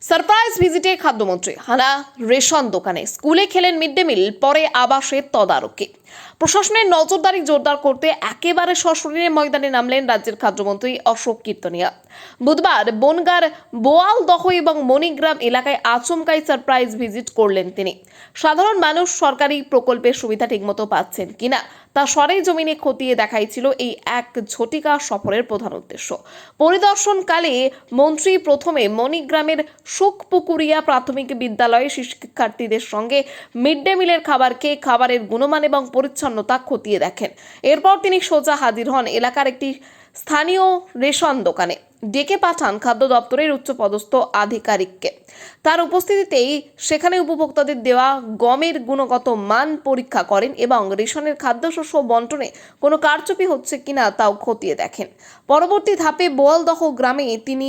Surprise ভিজিটে খাদ্যমন্ত্রী হানা ration দোকানে, স্কুলে খেলেন মিড ডে মিল, পরে আবাসের তদারকি। প্রশাসনের নজরদারি জোরদার করতে একেবারে সশরীরে ময়দানে নামলেন রাজ্যের খাদ্যমন্ত্রী অশোক কীর্তনিয়া। বুধবার বনগাঁর বোয়ালদহ এবং মণিগ্রাম এলাকায় আচমকাই সারপ্রাইজ ভিজিট করলেন তিনি। সাধারণ মানুষ সরকারি প্রকল্পের সুবিধা ঠিকমতো পাচ্ছেন কিনা তা সরেজমিনে খতিয়ে দেখাই ছিল এই এক ঝটিকা সফরের প্রধান উদ্দেশ্য। পরিদর্শনকালে মন্ত্রী প্রথমে মণিগ্রামের সুখপুকুরিয়া প্রাথমিক বিদ্যালয়ে শিক্ষার্থীদের সঙ্গে মিড ডে মিলের খাবার খেয়ে খাবারের গুণমান এবং পরিচ্ছন্নতা খতিয়ে দেখেন। এরপর তিনি সোজা হাজির হন এলাকার একটি স্থানীয় রেশন দোকানে। ডেকে পাঠান খাদ্য দপ্তরের উচ্চপদস্থ আধিকারিককে। তার উপস্থিতিতেই সেখানে উপভোক্তাদের দেওয়া গমের গুণগত মান পরীক্ষা করেন এবং রেশনের খাদ্যশস্য বন্টনে কোনো কারচুপি হচ্ছে কিনা তাও খতিয়ে দেখেন। পরবর্তী ধাপে বোয়ালদহ গ্রামে তিনি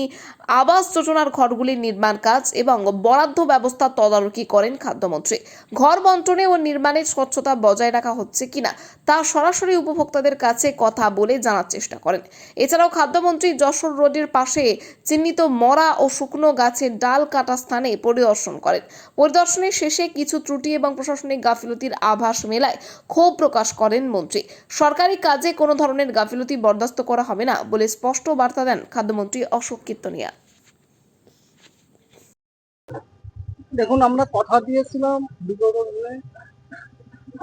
আবাস যোজনার ঘরগুলির নির্মাণ কাজ এবং বরাদ্দ ব্যবস্থা তদারকি করেন খাদ্যমন্ত্রী। ঘর বন্টনে ও নির্মাণের স্বচ্ছতা বজায় রাখা হচ্ছে কিনা তা সরাসরি উপভোক্তাদের কাছে কথা বলে জানার চেষ্টা করেন। এছাড়াও খাদ্যমন্ত্রী যশোর রোডের পাশে চিহ্নিত মরা ও শুকনো গাছের ডাল কাটা স্থানে পরিদর্শন করেন। পরিদর্শনের শেষে কিছু ত্রুটি এবং প্রশাসনিক গাফিলতির আভাস মেলায় ক্ষোভ প্রকাশ করেন মন্ত্রী। সরকারি কাজে কোনো ধরনের গাফিলতি বরদাস্ত করা হবে না বলে স্পষ্ট বার্তা দেন খাদ্যমন্ত্রী অশোক কীর্তনিয়া। দেখুন, আমরা কথা দিয়েছিলাম বিগত দিনে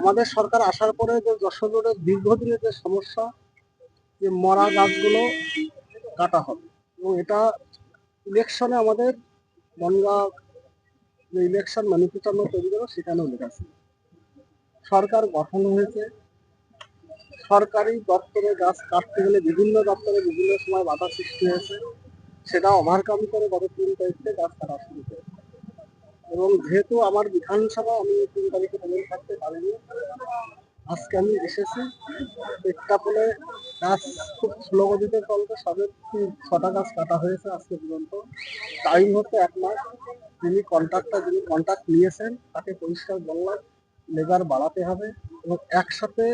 আমাদের সরকার আসার পরে যে যশোর রোডের দীর্ঘদিনের যে সমস্যা, যে মরা গাছগুলো কাটা হবে, এবং এটা ইলেকশনে আমাদের বনগাঁ যে ইলেকশন ম্যানিফেস্টো আমরা তৈরি করবো সেখানেও লেখা ছিল। সরকার গঠন হয়েছে, সরকারি দপ্তরে গাছ কাটতে গেলে বিভিন্ন দপ্তরে বিভিন্ন সময় বাধা সৃষ্টি হয়েছে, সেটা ওভারকাম করে গত 3 তারিখে গাছ কাটা শুরু করেছে। এবং যেহেতু আমার বিধানসভা আমি 3 তারিখে পেমেন্ট থাকতে পারিনি, আজকে আমি এসেছি। প্রেক্ষাপটে গাছ খুব স্লো গতিতে চলছে, সবে 6টা গাছ কাটা হয়েছে আজকে পর্যন্ত। টাইম হচ্ছে 1 মাস। যিনি কন্ট্রাক্ট নিয়েছেন তাকে পরিষ্কার বললাম লেবার বাড়াতে হবে এবং একসাথে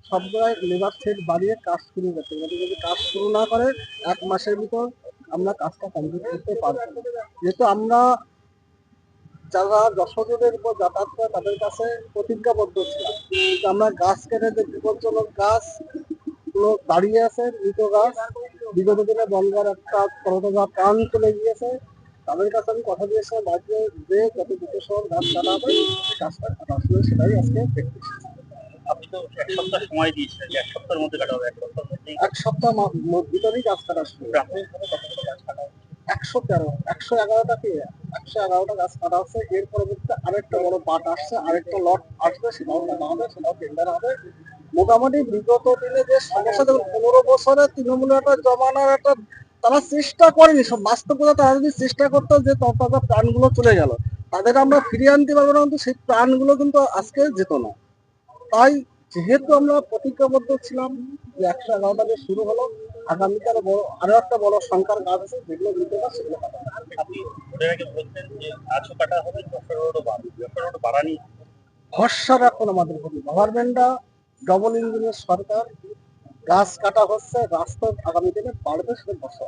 সব জায়গায় লেবার সেট বাড়িয়ে কাজ শুরু করতে হবে। যদি কাজ শুরু না করে 1 মাসের ভিতর আমরা কাজটা কমপ্লিট করতে পারবো। যেহেতু আমরা যারা যশোর রোডের উপর যাতায়াত করে তাদের কাছে প্রতিজ্ঞাবদ্ধ ছিলাম যে আমরা গাছ কেটে যে বিপজ্জনক গাছ গুলো দাঁড়িয়ে আছে, মৃত গাছ, বিগত দিনে বনগাঁর একটা করতোয়া প্রাণ চলে গিয়েছে, তাদের কাছে আমি কথা দিয়েছিলাম বাড়িতে যে যত দ্রুত শহর গাছ কাটা হবে গাছটা কাটা আসলে সেটাই আজকে দেখতেছি। আপনি তো 1 সপ্তাহ সময় দিয়েছিলেন যে 1 সপ্তাহের মধ্যে কাটা হবে, 1 সপ্তাহের মধ্যেই 1 সপ্তাহ ভিতরেই গাছ কাটা শুরু। প্রাথমিকভাবে কতগুলো গাছ কাটা হবে? 111টা কি 111টা গাছ কাটা হচ্ছে। এর পরবর্তীতে আরেকটা বড় পাট আসছে, আরেকটা লট আসবে, সেটাও কাটা হবে, সেটাও টেন্ডার হবে। মোটামুটি বিগত দিনে যে সমস্যা, দেখুন 15 বছরে তৃণমূলের একটা জমানার একটা তারা চেষ্টা করেনি, সব বাস্তবতা তারা যদি চেষ্টা করতো যে ততটা প্রাণগুলো চলে গেল, তাদের আমরা ফিরিয়ে আনতে পারবো না, কিন্তু সেই প্রাণগুলো কিন্তু আজকে যেত না। তাই যেহেতু আমরা প্রতিজ্ঞাবদ্ধ ছিলাম যে 111টা যে শুরু হলো, আগামীকাল আরো একটা বড় সংখ্যার গাছ আছে, যেগুলো দিতে পারে সেগুলো কাটা হবে। আপনি ওদের আগে বলছেন যে গাছও কাটা হবে, যশোর রোডও বাড়বে, যশোর রোড বাড়ানি ভরসা রাখুন আমাদের প্রতি। গভর্নমেন্টটা ডবল ইঞ্জিনের সরকার, গাছ কাটা হচ্ছে, রাস্তা আগামী দিনে বাড়বে, সেটা ভরসা।